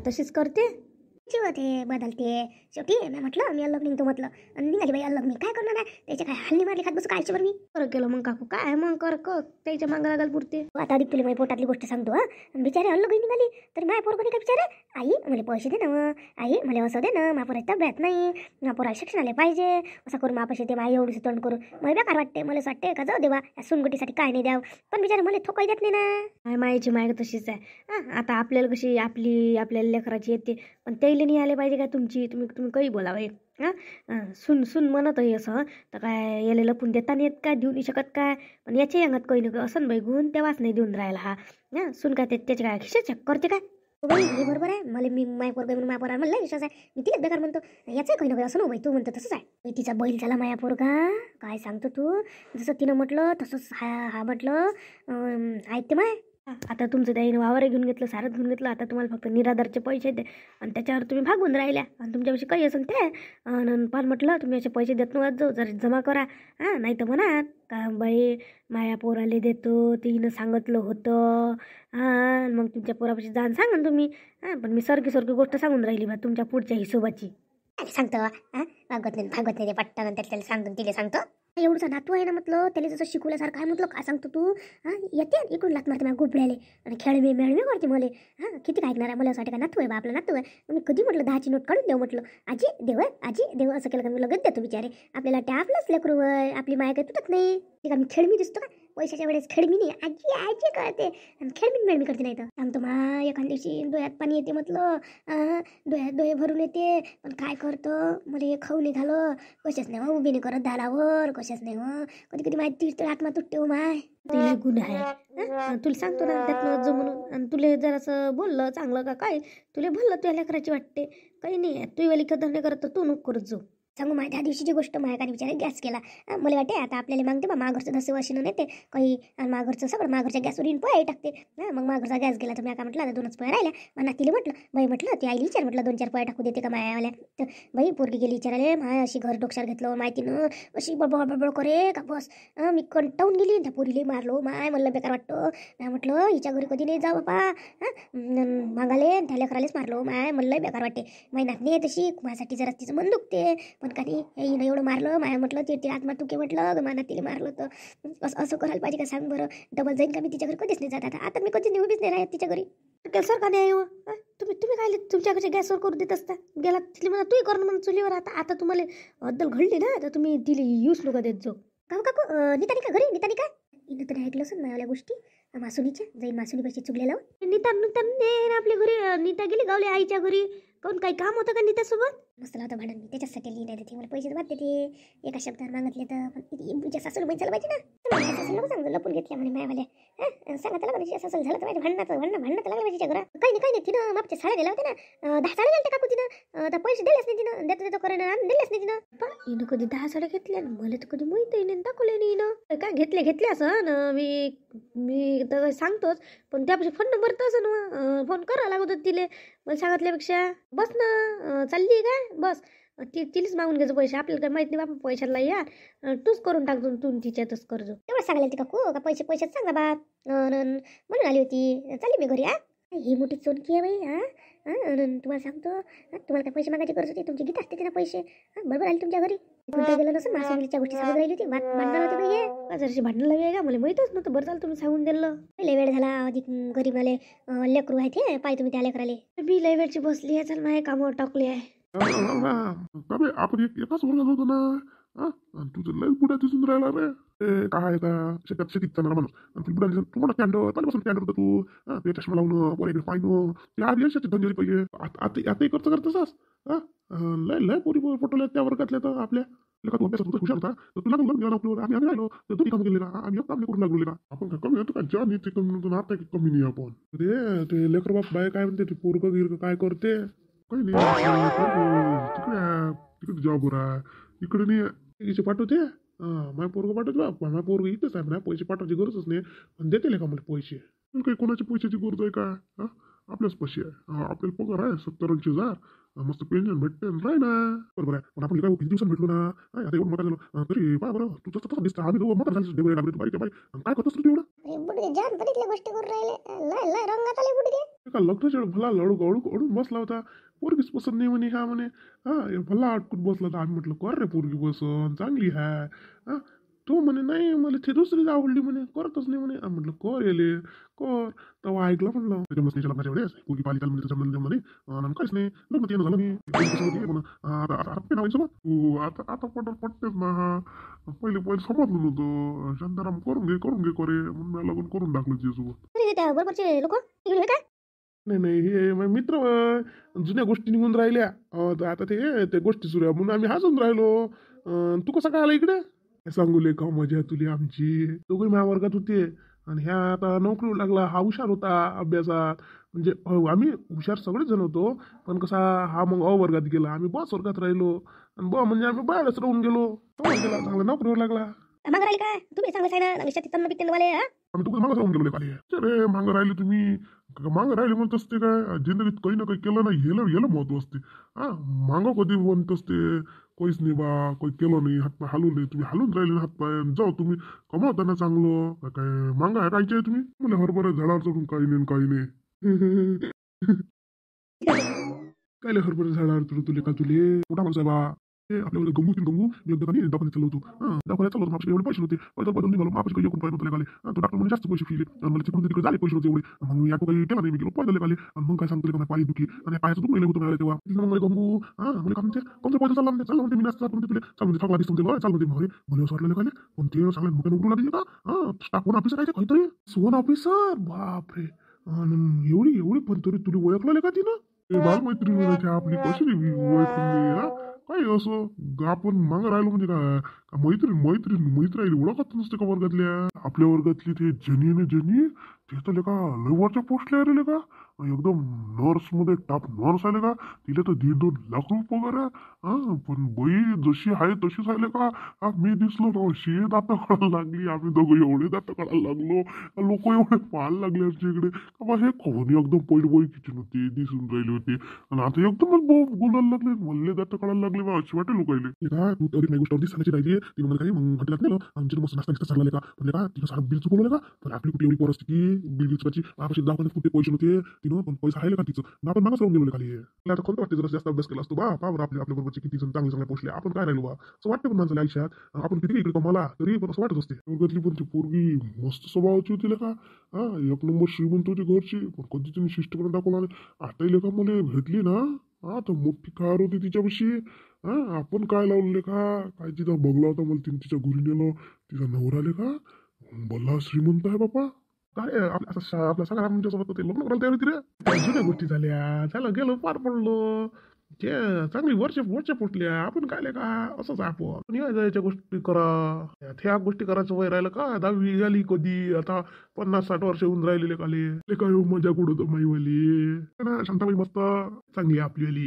तशीच करते. होते बदलते शेवटी मी म्हटलं मी अलग निघतो म्हटलं आणि निघाली बाई अलग. मी काय करणार आहे त्याच्या काय हल्ली मारली खात बसू कायची बरं मी. बरं केलं मग काकू, काय मग कर त्याच्या मागं लागाल पुरते. आता अधिक तुला माझ्या पोटातली गोष्ट सांगतो. बिचारे अलग निघाली तरी माझ्या पोरगणी काय बिचारे आई मला पैसे दे ना, आई मला असं दे ना, मापोराची तब्येत नाही, मापोरा शिक्षणाला पाहिजे असं करून मापाशी ते माई एवढीच तोंड करू. मला बेकार वाटते, मला असं वाटते का जाऊ देवा या सुनगटीसाठी काय नाही द्यावं, पण बिचारे मला ठोकाई देत नाही ना. मायची माय तशीच आहे. आता आपल्याला कशी आपल्याला लेकराची येते, पण त्याला नाही आले पाहिजे का तुमची. तुम्ही काही बोलावं. सुन म्हणत आहे असं तर काय याला लपून देता नाही येत काय, देऊ नाही शकत काय. पण याच्या अंगात काही नको असं बाई गुण तेव्हाच नाही देऊन राहिला हा. सुन काय त्याच्या काय खिशा चेक करते काय. बाई हे बरोबर आहे. मला मी माय पोरगा म्हणून माय पोरा म्हणलं विश्वास आहे. मी तिला बेकार म्हणतो याचं काही नको असं नको बाई. तू म्हणतो तसंच आहे. तिचा बैल झाला माया पोरगा. काय सांगतो तू. जसं तिनं म्हटलं तसंच हा म्हटलं ऐकते माय. आता तुमचं त्याने वावर घेऊन घेतलं, सारं घेऊन घेतलं. आता तुम्हाला फक्त निराधारचे पैसे दे आणि त्याच्यावर तुम्ही भागून राहिल्या. आणि तुमच्यापाशी काही असेल ते पण म्हटलं तुम्ही असे पैसे देत नका जाऊ, जरा जमा करा. नाही तर म्हणा का बाई माया पोराले देतो तिनं सांगितलं होतं. मग तुमच्या पोरापाशी जाण सांगा तुम्ही. पण मी सारखी गोष्ट सांगून राहिली बा तुमच्या पुढच्या हिशोबाची. सांगतो भागवत नाही ते पट्टा त्याला सांगतो तिला सांगतो. एवढंचा नातू आहे ना म्हटलं त्याला जसं शिकवल्यासारखं आहे म्हटलं. काय सांगतो तू. येते इकडून लात मारते माझ्या गुबड्याले आणि खेळवे मेळवे करते मला. किती काय ऐकणार आहे. मला असं वाटतं का नातू आहे बा आपला नातू आहे. मी कधी म्हटलं 10ची नोट काढून देऊ म्हटलं. आजी देव असं केलं का मी लगेच देतो बिचारे. आपल्याला ते आपलंच लेकरू आहे, आपली माया काही तुटत नाही. ते का मी खेळमी दिसतो का पैशाच्या वेळेस. खेळमी नाही आजी कळते आणि खेळमी मेळमी करते. नाही तर सांगतो मा एखाद दिवशी डोळ्यात पाणी येते म्हटलं. डोळ्यात डोळे भरून येते. पण काय करतं मला हे खाऊ नाही झालं. कशाच नाही उभी नाही करत दारावर. कशाच नाही कधी कधी माहिती आत्मा तुटते हो माय. तिला गुण आहे. तुला सांगतो ना त्यातनं जो म्हणून. आणि तुला जरासं बोललं चांगलं का काय तुला बोललं तुला लेकराची वाटते. काही नाही तू वेळी कदर नाही करत तर तू नको करत जाऊ. सांगू माय त्या दिवशीची गोष्ट माझ्याकडे विचार गॅस केला. मला वाटते आता आपल्याला मागते बा माघरचं धसे वशीनं नेते काही आणि माघरचं सगळं माघरच्या गॅसवर येऊन पोहे टाकते. मग माघरचा गॅस गेला तर मी काय म्हटलं आता 2च पोहे राहिल्या. मग नातीला म्हटलं बाई म्हटलं ती आईला विचार म्हटलं 2-4 पोहे टाकू देते का मायावाल्या. तर बाई पोरगी गेली विचाराले. माय अशी घर डोक्षार घेतलं माहितीनं अशी बडबड करे का बस. मी कंटाळून गेली त्या पोरीले मारलो. माय मला बेकार वाटतं. नाही म्हटलं हिच्या घरी कधी नाही जा बापा. मागाले त्या लेकरालेच मारलो. माय मला बेकार वाटते. माई नातनी आहे तशी माझ्यासाठी जरा तिचं मन दुखते. पण कधी हिनं एवढं मारलं माया म्हटलं ते आत्मा तुके म्हटलं माना तिला मारलं तर असं करायला पाहिजे का सांग बरं. डबल जाईन का मी तिच्या घरी कधीच नाही जात. आता मी कधीच उभीच नाही राहत तिच्या घरी. सर का नाही तुम्ही काय तुमच्याकडे गॅसवर करू देत असता. गेला तिथली म्हणा तूही करणं म्हणून चुलीवर. आता तुम्हाला अद्दल घडली ना तर तुम्ही तिला यूज नका देत जाऊ. काकू नीतानी का घरी नीतानी का हिनं तर ऐकलं असं मायावाल्या गोष्टी मासुनीच्या जाईन मासुनीपाशी चुकलेला. नीता आपल्या घरी. नीता गेली गावल्या आईच्या घरी. कोण काही काम होतं का नीतासोबत. मस्त होतं भांडण. मी त्याच्यासाठी लिहिलं देते मला पैसे वाटते ते एका शब्दावर मागितले तर. पण तुझ्या सासूला माहिती झालं पाहिजे ना. सासूला सांगतो लपून घेतल्या म्हणे मायावाल्या. सांगा त्याला म्हणजे सासूला झालं तर माहिती भांडणात लागलं पाहिजे तिच्या घरात. काही नाही तिनं मागच्या साड्या गेल्या होत्या ना. 10 साड्या गेल्या काकू तिनं. तर पैसे दिलेच नाही तिनं. देतो करायला दिलेच नाही तिनं. पण हिनं कधी 10 साड्या घेतल्या मला तर कधी माहिती नाही दाखवले नाही हिनं. काय घेतले असं ना. मी तर सांगतोच पण त्यापेक्षा फोन नंबर तसं ना फोन करावं लागत होतं तिले. मला सांगितल्यापेक्षा बस ना चालली काय बस तिलाच मागून घ्यायचं पैसे. आपल्याला काही माहित नाही बाबा पैशाला यार. तूच करून टाकतो तू तिच्यातच करजो. तेवढं सांगायला ती काकू का पैसे सांगा बा म्हणून आली होती. चालली मी घरी. ही मोठी चोनकी आहे बाई. तुम्हाला सांगतो तुम्हाला काय पैसे मागायची गरज होती. तुमची गीत असते ना पैसे. बरोबर आली तुमच्या घरी. कुठं गेलं नसं मासुलीच्या गोष्टी सांगून राहिली होती. भांडण होते बाई. जराशी भांडण लागेल का मला माहितच नव्हतं. बरं झालं तुम्ही सांगून दिलं. लय वेळ झाला. अधिक गरीब आले लेकरू आहे ते पाय तुम्ही त्या लेकराले. मी लय वेळची बसली आहे. चल माझ्या कामावर टाकले आहे. आपण एकाच वर्गात होतो ना. तुझं लय पुढे दिसून राहिला रे. काय का शेतीत जाणार माणूस आणि पुढे तू म्हणा कॅन्डर पहिल्यापासून कॅन्डर होता तू. ते चष्मा लावणं पोर इकडे पाहिणं ते आधी यशाचे धंदे पाहिजे. आताही करतोस. लय पोरी पटवल्या त्या वर्गातल्या तर आपल्या लेखा तू अभ्यासात हुशार होता तर तुला घेऊन आपल्यावर आम्ही राहिलो तर तुम्ही काम केले का. आम्ही काम करून लागलो का. आपण काय कमी होतो का ज्या नीती कमी आता कमी नाही आपण. रे ते लेकर बाप बाय काय म्हणते ते पोरग गिरग काय करते काही नाही. तिकडे जॉबवर आहे इकडे नाही पाठवते. माझ्या पोरग पाठवते बाप. माझ्या पोरग इथंच आहे ना. पैसे पाठवायची गरजच नाही पण देते का मला पैसे. काही कोणाच्या पैशाची गरज आहे का. आपल्याच पैसे आहे. आपल्याला पगार आहे 70-80 हजार. मस्त पेन्शन भेटते राही ना. बरोबर आहे. पण आपण काय किती दिवसांनी भेटलो ना. आता एवढं मोठा झालं तरी पहा बरं तुझं तसं दिसतं. आम्ही दोघं मोठा झालं डेवरे लागले बाईच्या बाई. काय करतोस तू एवढं. गोष्टी करून राहिले. लय रंगात आले बुडगे. का लग्नाच्या वेळी भला अडून बसला होता. पोरगीच पसंत नाही म्हणे, ह्या म्हणे. हा भला अटकून बसला होता. आम्ही म्हटलं कर रे पोरगी पसंत, चांगली आहे. हा तो म्हणे नाही मला ते दुसरीच आवडली म्हणे, करतच नाही म्हणे. आम्ही म्हटलं कर येले कर. तेव्हा ऐकलं म्हणलं त्याच्या मस्तीच्या लग्नाच्या वेळेस पोरगी पाहिली त्याला म्हणजे त्याच्या जमलं नाही आणि काहीच नाही लग्न येणं झालं नाही. पोरगी पसंत होती म्हणून. आता नाव सोबत तू आता पटतेच ना. पहिले समजलं नव्हतं. शांताराम करून घे करे म्हणून मला लग्न करून टाकलं तिच्यासोबत. अरे त्या बरोबरचे लोक तिकडे काय नाही हे माझे मित्र जुन्या गोष्टी निघून राहिल्या. तर आता ते गोष्टी सुरू आहे म्हणून आम्ही हसून राहिलो. तू कसं काय आला इकडे? काय सांगू ले का मजा तुली आमची. दोघे माझ्या वर्गात होते आणि ह्या आता नोकरीवर लागला. हा हुशार होता अभ्यासात. म्हणजे आम्ही हुशार सगळेच जण होतो. पण कसा हा मग अ वर्गात गेला. आम्ही बस वर्गात राहिलो आणि म्हणजे आम्ही बाहेरच राहून गेलो. गेला चांगला नोकरीवर लागला. मागं राहिले काय तुम्ही चांगलं आहे ना निश्चित तिथं पित्तन वाले हा आम्ही तुकडे मागं राहून गेलो खाली. अरे मागं राहिले तुम्ही. मागं राहिले म्हणत असते काय जिंदगीत काही ना काही केलं ना याला महत्व असते. मागं कधी म्हणत असते काहीच नाही बा काही केलं नाही हातपाय हलवून नाही. तुम्ही हलून राहिले ना हातपाय जाऊ तुम्ही कमावता ना चांगलं. काय मागं आहे कायचे तुम्ही मला हरभरा झाडावर चढून काही नाही काही नाही. काय हरभरा झाडावर चढू तुले का तुले मोठा माणूस आहे बा. आपल्याला गंगू एकदा नाही दवाखान्यात चाललो होतो. दवाखान्यात चाललो मापशी एवढे पैसे होते. पैदल निघालो मापशी काही एकूण पैसे लागले. तो डॉक्टर म्हणजे जास्त पैसे फिरले आणि मला तिकडून तिकडे झाले पैसे होते एवढे. मग मी ऑटो काही केला नाही. मी गेलो पैदल निघाले आणि मग काय सांगतो का पाय दुखी आणि पायाचं दुखून होतं मला तेव्हा. मग मला गंगू म्हणजे का म्हणते कोणतं पैदल चालला म्हणते मी नसतात म्हणते तुला चाल म्हणते थकला दिसतो चाल म्हणते म्हणे मला असं वाटलं निघाले पण ते चांगल्या मोठ्या नोकरी लागली का. स्टाफ वन ऑफिसर आहे काहीतरी सोन ऑफिसर बापरे. एवढी पण तरी तुला ओळखलं का तिनं. बालमैत्रिणी आपली कशी ओळखली काय असं आपण मागं राहिलो म्हणजे काय मैत्रीण ओळखत नसते का वर्गातल्या. आपल्या वर्गातली ते जनी ते तर का लय वरच्या पोस्टला आलेले का एकदम नर्स मध्ये टॉप नर्स आले का. तिला तर 1.5-2 लाख रुपये पगार आहे. पण बाई जशी आहे तशीच आले का. मी दिसलो ना अशी दात काढायला लागली. आम्ही दोघं एवढे दात काढायला लागलो. लोक एवढे पाहायला लागले आमच्या इकडे का बा हे कोणी एकदम पहिली बाई किचन होती दिसून राहिली होती आणि आता एकदमच बोलायला लागले मल्ले दात काढायला लागले बा अशी वाटे लोकायले. का तू तरी नाही गोष्ट अगदी सांगायची राहिली. ती म्हणजे काही मग हॉटेलात नेलं आमच्या मस्त नाश्ता गिस्ता चालला का म्हणजे का तिला सारं बिल चुकवलं का. तर आपली कुठे एवढी परिस्थिती बिल चुकायची आपल्या दवाखान्यात कुठे पैसे नव्हते तिनं पण पैसा आहे का तिचं ना आपण मागच राहून गेलो खाली. आता कोणतं वाटते जरा जास्त अभ्यास केला असतो बा पावर आपल्या बरोबरचे किती जण चांगले पोचले आपण काय राहिलो बा असं वाटतं पण माणसाला आयुष्यात. आपण किती इकडे कमाला तरी पण असं वाटत असते. वर्गातली पण ती पोरगी मस्त स्वभावाची होती का. एक नंबर श्रीमंत होती घरची पण कधी तिने शिष्टपणे दाखवला नाही. आता का मला भेटली ना तर मोठी कार होती तिच्यापाशी. आपण काय लावले का काय तिचा बंगला होता मला तिने तिच्या घरी नेलं. तिचा नवरा का भला श्रीमंत आहे बापा. काय आपल्या सगळ्या आमच्यासोबत ते लग्न करायला तयार होती रे. जुन्या गोष्टी झाल्या गेलो पार पडलो. ते चांगली वर्ष फुटल्या आपण काय का असंच आपण याच्या गोष्टी करा ह्या गोष्टी करायचं वय राहिलं का. 10वी आली कधी आता 50-60 वर्ष होऊन राहिलेले काले काय मजा कुठं होतं माईवाली ना. शांताबाई मस्त चांगली आपली आली.